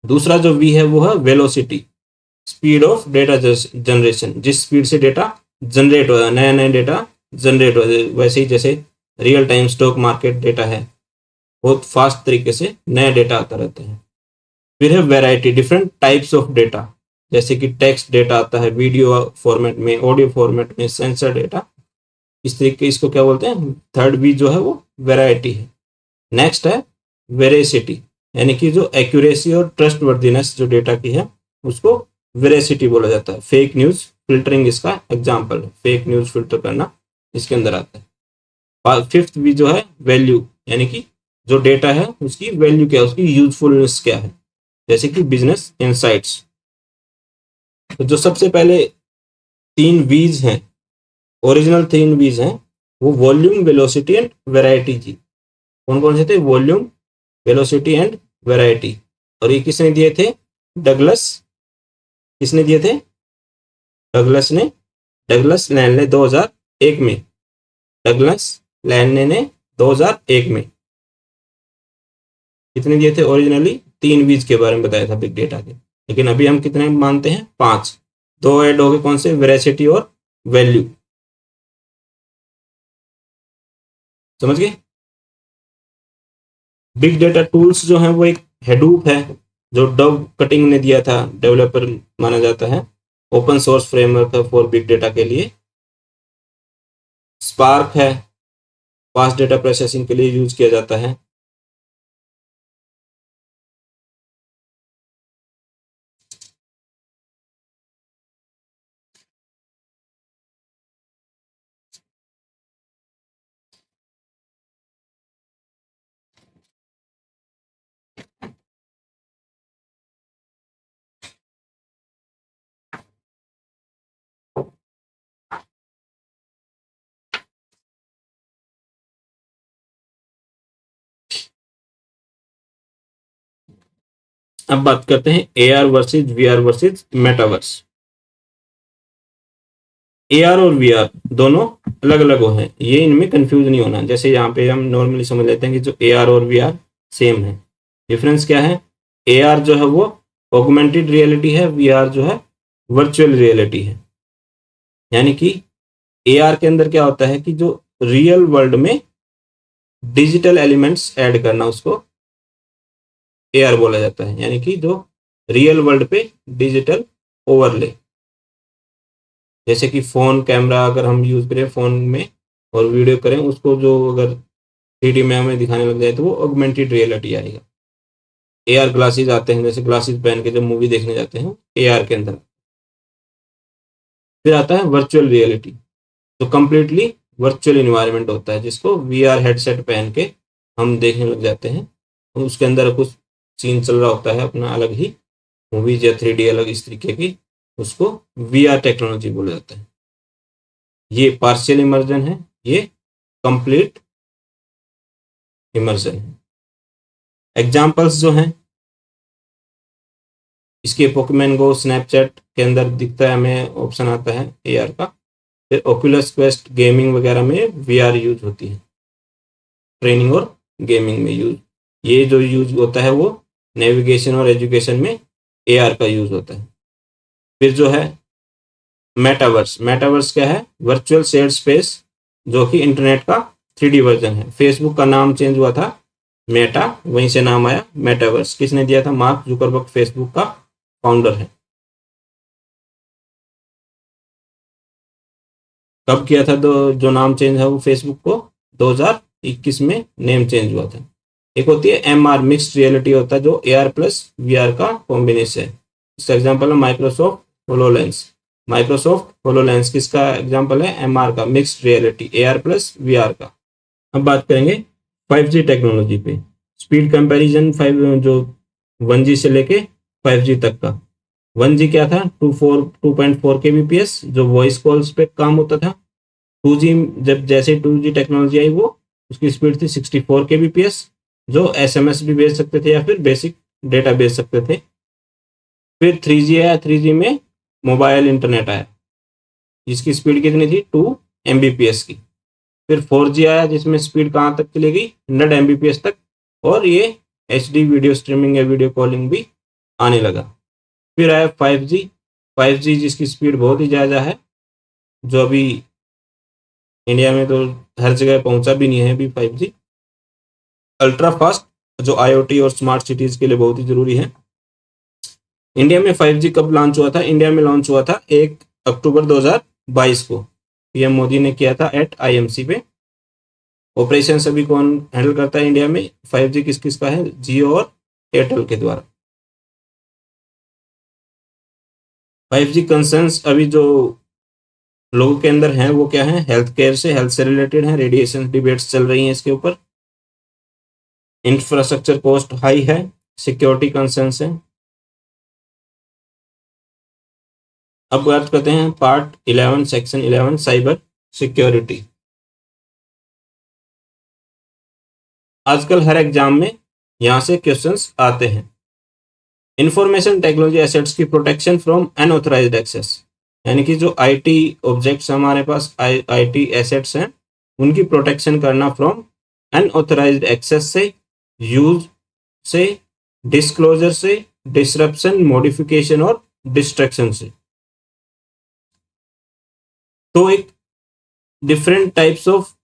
दूसरा जो वी है वो है velocity, speed of data generation. जिस स्पीड से डेटा जनरेट हो रहा है, नया नया डेटा जनरेट हो रहा है, वैसे ही जैसे real time stock market data है, बहुत फास्ट तरीके से नया डेटा आता रहता है। फिर है variety, different types of data, जैसे कि टेक्स्ट डेटा आता है, वीडियो फॉर्मेट में, ऑडियो फॉर्मेट में, सेंसर डेटा, इस तरीके, इसको क्या बोलते हैं? थर्ड वी जो है वो वैरायटी है। नेक्स्ट है वेरेसिटी, यानी कि जो एक्यूरेसी और ट्रस्ट वर्दीनेस जो डेटा की है उसको वेरेसिटी बोला जाता है। फेक न्यूज फिल्टरिंग इसका एग्जाम्पल है, फेक न्यूज फिल्टर करना इसके अंदर आता है। फिफ्थ वी जो है वैल्यू, यानी कि जो डेटा है उसकी वैल्यू क्या है, उसकी यूजफुलनेस क्या है, जैसे कि बिजनेस इनसाइट्स। तो जो सबसे पहले 3 Vs हैं, ओरिजिनल 3 Vs हैं, वो वॉल्यूम, वेलोसिटी एंड वेराइटी जी। कौन कौन से थे? Volume, velocity and variety. और ये किसने दिए थे? डगलस। किसने दिए थे? डगलस लैंड ने 2001 में। डगलस लैंड ने 2001 में कितने दिए थे? ओरिजिनली 3 Vs के बारे में बताया था बिग डेटा के, लेकिन अभी हम कितने मानते हैं? 5। 2 ऐड हो गए, कौन से? वेरासिटी और वैल्यू। समझ गए? बिग डेटा टूल्स जो हैं वो एक हेडूप है, जो डव कटिंग ने दिया था, डेवलपर माना जाता है, ओपन सोर्स फ्रेमवर्क है फॉर बिग डेटा के लिए। स्पार्क है, फास्ट डेटा प्रोसेसिंग के लिए यूज किया जाता है। अब बात करते हैं AR versus VR versus metaverse. AR और वीआर दोनों अलग अलग हैं, ये इनमें कंफ्यूज नहीं होना। जैसे यहाँ पे हम नॉर्मली समझ लेते हैं कि जो एआर और वीआर सेम है। डिफरेंस क्या है? एआर जो है वो ऑगमेंटेड रियलिटी है, वीआर जो है वर्चुअल रियलिटी है। यानी कि एआर के अंदर क्या होता है कि जो रियल वर्ल्ड में डिजिटल एलिमेंट्स ऐड करना, उसको एआर बोला जाता है। यानी कि जो रियल वर्ल्ड पे डिजिटल ओवरले, जैसे कि फोन कैमरा अगर हम यूज करें फोन में और वीडियो करें, उसको जो अगर 3D में हमें दिखाने लग जाए तो वो ऑगमेंटेड रियलिटी आएगा। एआर ग्लासेस आते हैं, जैसे ग्लासेस पहन के जब मूवी देखने जाते हैं एआर के अंदर। फिर आता है वर्चुअल रियलिटी, तो कंप्लीटली वर्चुअल इन्वायरमेंट होता है, जिसको वीआर हेडसेट पहन के हम देखने लग जाते हैं। उसके अंदर कुछ सीन चल रहा होता है अपना अलग ही, मूवीज या 3D अलग इस तरीके की, उसको वीआर टेक्नोलॉजी बोला जाता है। ये पार्शियल इमर्जन है, ये कंप्लीट इमर्जन है। एग्जाम्पल्स जो हैं इसके पोकेमॉन गो, स्नैपचैट के अंदर दिखता है हमें, ऑप्शन आता है एआर का। फिर ओक्यूलस क्वेस्ट गेमिंग वगैरह में वीआर यूज होती है, ट्रेनिंग और गेमिंग में यूज। ये जो यूज होता है वो नेविगेशन और एजुकेशन में एआर का यूज होता है। फिर जो है मेटावर्स, मेटावर्स क्या है? वर्चुअल शेयर स्पेस, जो कि इंटरनेट का 3D वर्जन है। फेसबुक का नाम चेंज हुआ था मेटा, वहीं से नाम आया मेटावर्स। किसने दिया था? मार्क जुकरबर्ग, फेसबुक का फाउंडर है। कब किया था जो नाम चेंज है वो फेसबुक को? 2021 में नेम चेंज हुआ था। एक होती है एमआर, मिक्स्ड रियलिटी होता है जो एआर प्लस वीआर का कॉम्बिनेशन है। इसका एग्जांपल है माइक्रोसॉफ्ट होलोलेंस। माइक्रोसॉफ्ट होलोलेंस किसका एग्जांपल है? एमआर का, mixed reality, AR plus VR का। अब बात करेंगे 5G टेक्नोलॉजी पे। स्पीड कंपैरिजन 5 जो 1G से लेके 5G तक का। 1G क्या था? 2.4 kbps जो वॉइस कॉल्स पे काम होता था। 2G जब जैसे 2G टेक्नोलॉजी आई वो उसकी स्पीड थी 64 kbps, जो SMS भी भेज सकते थे या फिर बेसिक डेटा भेज सकते थे। फिर 3G आया, 3G में मोबाइल इंटरनेट आया, जिसकी स्पीड कितनी थी? 2 Mbps की। फिर 4G आया जिसमें स्पीड कहाँ तक चली गई? 100 Mbps तक, और ये HD वीडियो स्ट्रीमिंग या वीडियो कॉलिंग भी आने लगा। फिर आया 5G, 5G जिसकी स्पीड बहुत ही ज़्यादा है, जो अभी इंडिया में तो हर जगह पहुंचा भी नहीं है अभी 5G। अल्ट्रा फास्ट, जो IoT और स्मार्ट सिटीज के लिए बहुत ही जरूरी है। इंडिया में 5G कब लॉन्च हुआ था? इंडिया में लॉन्च हुआ था 1 अक्टूबर 2022 को। पीएम मोदी ने किया था एट IMC पे। ऑपरेशन अभी कौन हैंडल करता है इंडिया में? 5G किस किस का है? जियो और एयरटेल के द्वारा। 5G कंसर्न्स अभी जो लोगों के अंदर हैं वो क्या है? हेल्थ केयर से, हेल्थ से रिलेटेड है। रेडिएशन डिबेट्स चल रही हैं इसके ऊपर। इंफ्रास्ट्रक्चर कॉस्ट हाई है, सिक्योरिटी कंसर्न्स है। अब बात करते हैं पार्ट 11 सेक्शन 11 साइबर सिक्योरिटी। आजकल हर एग्जाम में यहाँ से क्वेश्चंस आते हैं। इंफॉर्मेशन टेक्नोलॉजी एसेट्स की प्रोटेक्शन फ्रॉम अनऑथराइज्ड एक्सेस, यानी कि जो IT ऑब्जेक्ट्स हमारे पास IT एसेट्स हैं उनकी प्रोटेक्शन करना फ्रॉम अनऑथराइज्ड एक्सेस से, यूज से, डिस्क्लोजर से, डिसरप्शन, मॉडिफिकेशन और डिस्ट्रैक्शन से। तो एक डिफरेंट टाइप्स ऑफ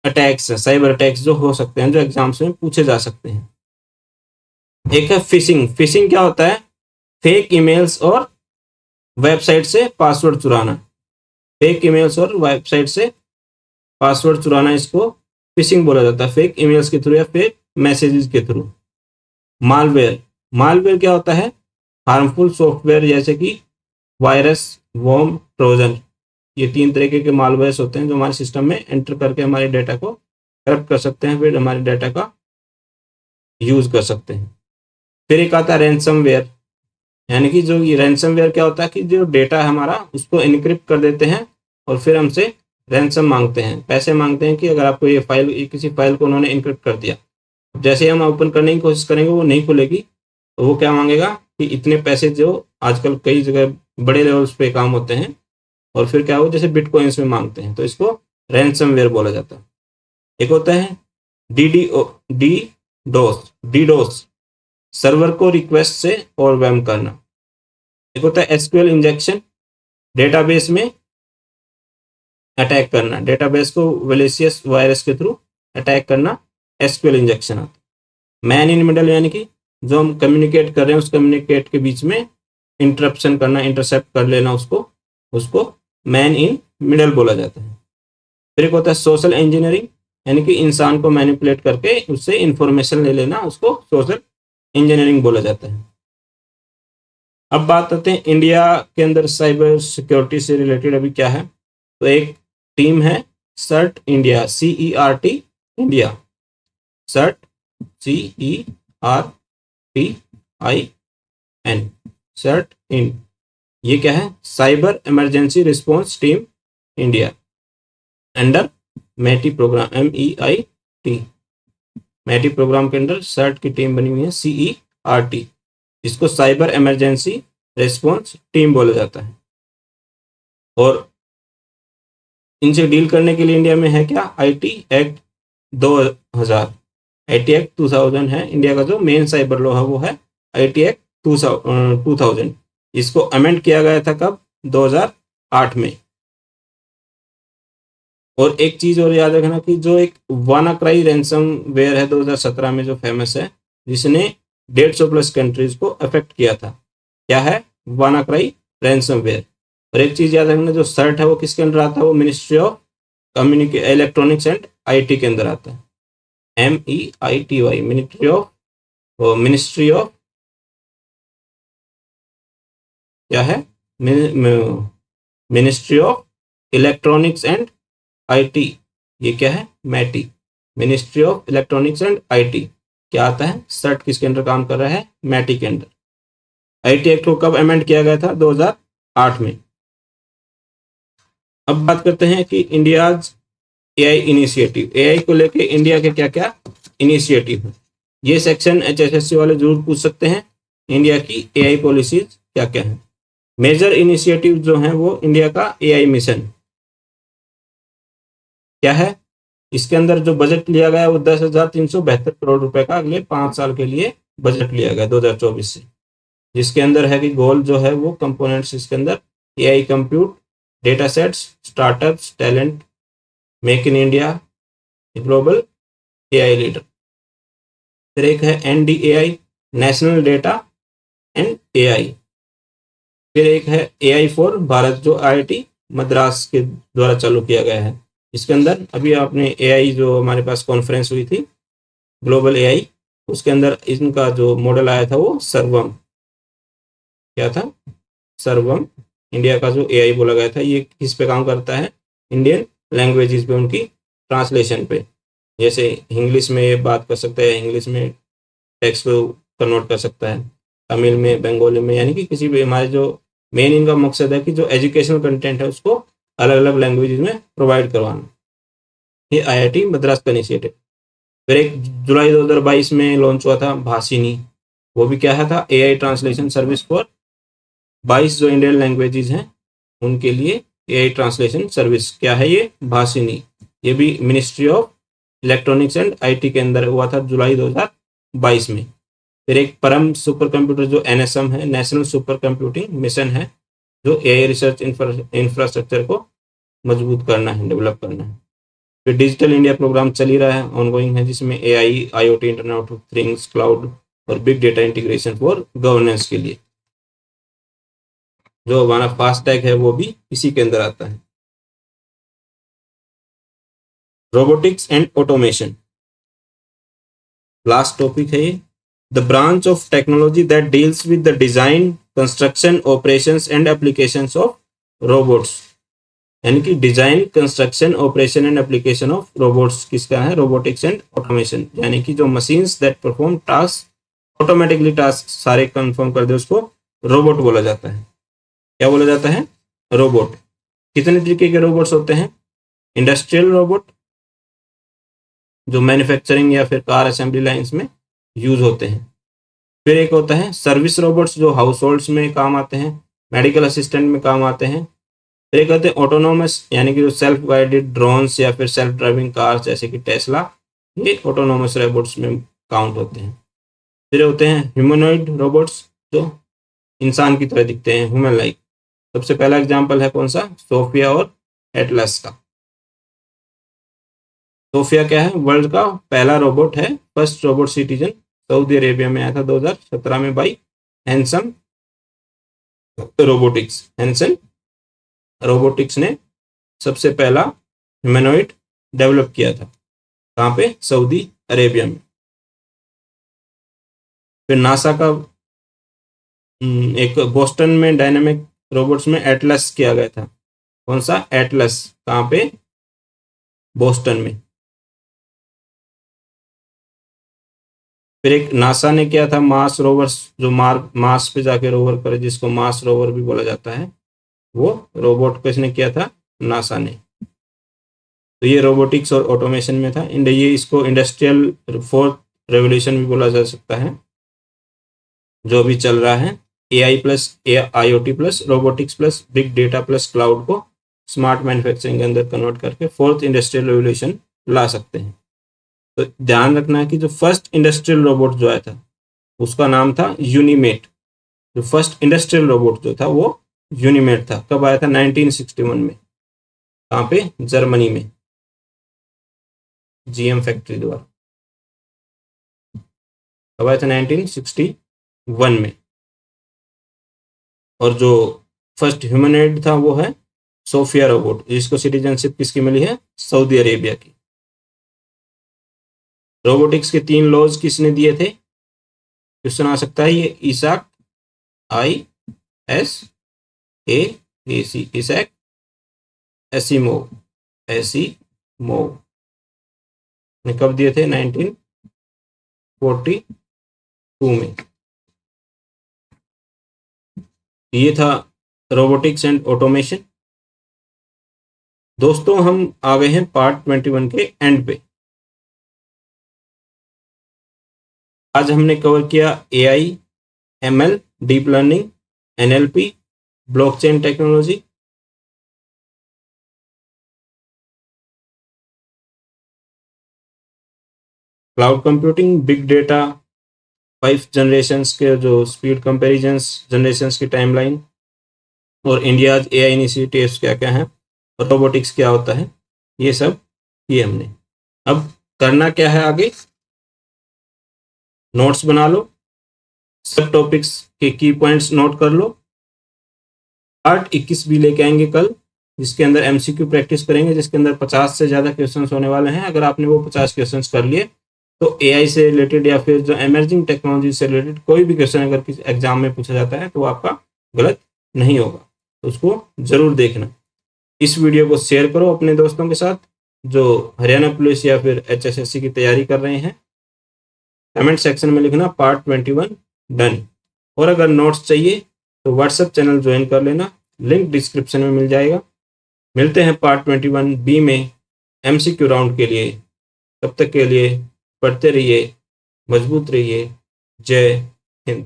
अटैक्स है, साइबर अटैक्स जो हो सकते हैं, जो एग्जाम्स में पूछे जा सकते हैं। एक है फिशिंग। फिशिंग क्या होता है? फेक ईमेल्स और वेबसाइट से पासवर्ड चुराना, फेक ईमेल्स और वेबसाइट से पासवर्ड चुराना, इसको फिशिंग बोला जाता है, फेक ईमेल्स के थ्रू या फेक मैसेजेस के थ्रू। मालवेयर, मालवेयर क्या होता है? हार्मफुल सॉफ्टवेयर जैसे कि वायरस, वॉर्म, ट्रोजन। ये 3 तरीके के मालवेयर्स होते हैं जो हमारे सिस्टम में एंटर करके हमारे डाटा को करप्ट कर सकते हैं, फिर हमारे डाटा का यूज कर सकते हैं। फिर एक आता है रैंसमवेयर, यानी कि जो ये रैंसमवेयर क्या होता है कि जो डेटा है हमारा उसको एनक्रिप्ट कर देते हैं और फिर हमसे रैंसम मांगते हैं, पैसे मांगते हैं कि अगर आपको ये फाइल, किसी फाइल को उन्होंने एनक्रिप्ट कर दिया, जैसे ही हम ओपन करने की कोशिश करेंगे वो नहीं खुलेगी, तो वो क्या मांगेगा कि इतने पैसे, जो आजकल कई जगह बड़े लेवल्स पे काम होते हैं, और फिर क्या हो जैसे बिटकॉइंस में मांगते हैं, तो इसको रैंसमवेयर बोला जाता है। एक होता है डीडोस, सर्वर को रिक्वेस्ट से ओवरवेम करना। एक होता है एसक्यूएल इंजेक्शन, डेटाबेस में अटैक करना, डेटाबेस को वेलेसियस वायरस के थ्रू अटैक करना, एसक्यूएल इंजेक्शन आता है। मैन इन मिडल, यानी कि जो हम कम्युनिकेट कर रहे हैं उस कम्युनिकेट के बीच में इंटरप्शन करना, इंटरसेप्ट कर लेना, उसको मैन इन मिडल बोला जाता है। फिर एक होता है सोशल इंजीनियरिंग, यानी कि इंसान को मैनिपुलेट करके उससे इंफॉर्मेशन ले लेना, उसको सोशल इंजीनियरिंग बोला जाता है। अब बात करते हैं इंडिया के अंदर साइबर सिक्योरिटी से रिलेटेड अभी क्या है। तो एक टीम है CERT India, CERT India, CERT CERTIN, CERT In, ये क्या है? Cyber emergency response team India, under MeitY programme, MEIT, MeitY programme के अंदर सर्ट की टीम बनी हुई है CERT, इसको साइबर इमरजेंसी रिस्पॉन्स टीम बोला जाता है। और इनसे डील करने के लिए इंडिया में है क्या? IT एक्ट 2000, IT एक्ट 2000 है इंडिया का जो मेन साइबर लॉ है, वो है IT एक्ट 2000। इसको अमेंड किया गया था कब? 2008 में। और एक चीज और याद रखना कि जो एक वानाक्राई रैंसमवेयर है 2017 में जो फेमस है, जिसने 150+ कंट्रीज को अफेक्ट किया था, क्या है? WannaCry ransomware. और एक चीज याद रखना, जो सर्ट है वो किसके अंदर आता है? वो ministry of electronics and IT के अंदर आता है, MEITY, मिनिस्ट्री ऑफ क्या है? Ministry of electronics and IT, ये क्या है? MeitY, ministry of electronics and IT क्या आता है? सर्ट किसके अंदर काम कर रहा है? मैटी के अंदर। IT एक्ट को कब अमेंड किया गया था? 2008 में। अब बात करते हैं कि इंडियाज AI इनिशिएटिव, AI को लेके इंडिया के क्या क्या इनिशिएटिव है। ये सेक्शन HSSC वाले जरूर पूछ सकते हैं, इंडिया की AI पॉलिसीज क्या क्या है। मेजर इनिशिएटिव जो हैं वो इंडिया का AI मिशन क्या है? इसके अंदर जो बजट लिया गया है वो 10,372 करोड़ रुपए का अगले 5 साल के लिए बजट लिया गया 2024 से, जिसके अंदर है कि गोल जो है वो कंपोनेंट्स इसके अंदर AI compute, data sets, startups, talent, make in India, global AI leader. फिर एक है NDAI, national data and AI। फिर एक है AI फॉर भारत, जो IIT मद्रास के द्वारा चालू किया गया है। इसके अंदर अभी आपने AI जो हमारे पास कॉन्फ्रेंस हुई थी ग्लोबल AI, उसके अंदर इनका जो मॉडल आया था वो सर्वम, क्या था? सर्वम, इंडिया का जो AI बोला गया था। ये किस पे काम करता है? इंडियन लैंग्वेजेस पे, उनकी ट्रांसलेशन पे, जैसे इंग्लिश में बात कर सकता है, इंग्लिश में टेक्स्ट को कन्वर्ट कर सकता है, तमिल में, बंगाली में, यानी कि किसी भी, हमारे जो मेन इनका मकसद है कि जो एजुकेशनल कंटेंट है उसको अलग अलग लैंग्वेजेस में प्रोवाइड करवाना। ये IIT मद्रास का इनिशिएटिव। फिर एक जुलाई 2022 में लॉन्च हुआ था भाषिनी, वो भी क्या है था? AI ट्रांसलेशन सर्विस फॉर 22 जो इंडियन लैंग्वेजेस हैं उनके लिए AI ट्रांसलेशन सर्विस। क्या है ये? भाषिनी। ये भी ministry of electronics and IT के अंदर हुआ था जुलाई 2022 में। फिर एक परम सुपर कंप्यूटर जो NSM है, नेशनल सुपर कंप्यूटिंग मिशन है, जो AI रिसर्च इंफ्रास्ट्रक्चर को मजबूत करना है, डेवलप करना है। फिर डिजिटल इंडिया प्रोग्राम चल ही रहा है, ऑनगोइंग है, जिसमें AI, IoT, internet of things, cloud और big data integration for governance के लिए। जो हमारा फास्टैग है वो भी इसी के अंदर आता है। Robotics and automation last topic है ये। The branch of technology that deals with the design, construction, operations and applications of robots. यानी कि design, construction, operation and application of robots किसका है? Robotics and automation. यानी कि जो machines that perform task automatically, task सारे confirm कर दे, उसको रोबोट बोला जाता है। क्या बोला जाता है? रोबोट। कितने तरीके के रोबोट्स होते हैं? इंडस्ट्रियल रोबोट, जो मैन्युफैक्चरिंग या फिर कार असेंबली लाइंस में यूज होते हैं। फिर एक होता है सर्विस रोबोट्स, जो हाउस होल्ड्स में काम आते हैं, मेडिकल असिस्टेंट में काम आते हैं। फिर एक होते हैं ऑटोनोमस, यानी कि जो सेल्फ गाइडेड ड्रोन्स या फिर सेल्फ ड्राइविंग कार्स जैसे कि टेस्ला, ये ऑटोनोमस रोबोट्स में काउंट होते हैं। फिर होते हैं ह्यूमनॉइड रोबोट्स, जो इंसान की तरह दिखते हैं, ह्यूमन लाइक। सबसे पहला एग्जाम्पल है कौन सा? सोफिया और एटलस का। सोफिया क्या है? वर्ल्ड का पहला रोबोट है, first robot citizen, Saudi Arabia में आया था 2017 में by Hanson Robotics. Hanson Robotics ने सबसे पहला ह्यूमनॉइड डेवलप किया था। कहाँ पे? सऊदी अरेबिया में। फिर नासा का एक बोस्टन में डायनामिक रोबोट्स में एटलस किया गया था। कौन सा? एटलस। कहाँ पे? बोस्टन में। फिर एक नासा ने किया था मार्स रोवर्स, जो मार्स पे जाके रोवर करे, जिसको मार्स रोवर भी बोला जाता है, वो रोबोट किसने किया था? नासा ने। तो ये रोबोटिक्स और ऑटोमेशन में था। ये इसको इंडस्ट्रियल फोर्थ रेवोल्यूशन भी बोला जा सकता है, जो अभी चल रहा है। AI plus IoT plus robotics plus big data plus cloud को स्मार्ट मैन्युफैक्चरिंग के अंदर कन्वर्ट करके फोर्थ इंडस्ट्रियल रेवोल्यूशन ला सकते हैं। तो ध्यान रखना है कि जो फर्स्ट इंडस्ट्रियल रोबोट जो आया था उसका नाम था यूनिमेट। जो फर्स्ट इंडस्ट्रियल रोबोट जो था वो यूनिमेट था। कब आया था? 1961 में। कहाँ पे? जर्मनी में, GM फैक्ट्री द्वारा। कब आया था? 1961 में। और जो फर्स्ट ह्यूमनॉइड था वो है सोफिया रोबोट, जिसको सिटीजनशिप किसकी मिली है? सऊदी अरेबिया की। रोबोटिक्स के 3 लॉज किसने दिए थे? क्वेश्चन आ सकता है ये। इसाक इसाक एसिमोव ने कब दिए थे? 1942 में। ये था रोबोटिक्स एंड ऑटोमेशन। दोस्तों हम आ गए हैं पार्ट 21 के एंड पे। आज हमने कवर किया AI, ML, deep learning, NLP, blockchain technology, cloud computing, big data, 5 generations के जो स्पीड कंपैरिजंस, जनरेशंस की टाइमलाइन, और इंडिया AI इनिशिएटिव्स क्या क्या हैं, और रोबोटिक्स क्या होता है, ये सब किए हमने। अब करना क्या है आगे? नोट्स बना लो, सब टॉपिक्स के की पॉइंट्स नोट कर लो। पार्ट 21 भी लेके आएंगे कल, जिसके अंदर MCQ प्रैक्टिस करेंगे, जिसके अंदर 50 से ज़्यादा क्वेश्चंस होने वाले हैं। अगर आपने वो 50 क्वेश्चंस कर लिए तो AI से रिलेटेड या फिर जो एमर्जिंग टेक्नोलॉजी से रिलेटेड कोई भी क्वेश्चन अगर किसी एग्जाम में पूछा जाता है तो वो आपका गलत नहीं होगा, तो उसको ज़रूर देखना। इस वीडियो को शेयर करो अपने दोस्तों के साथ जो हरियाणा पुलिस या फिर HSSC की तैयारी कर रहे हैं। कमेंट सेक्शन में लिखना पार्ट 21 डन। और अगर नोट्स चाहिए तो व्हाट्सएप चैनल ज्वाइन कर लेना, लिंक डिस्क्रिप्शन में मिल जाएगा। मिलते हैं पार्ट 21B में MCQ राउंड के लिए। तब तक के लिए पढ़ते रहिए, मजबूत रहिए। जय हिंद।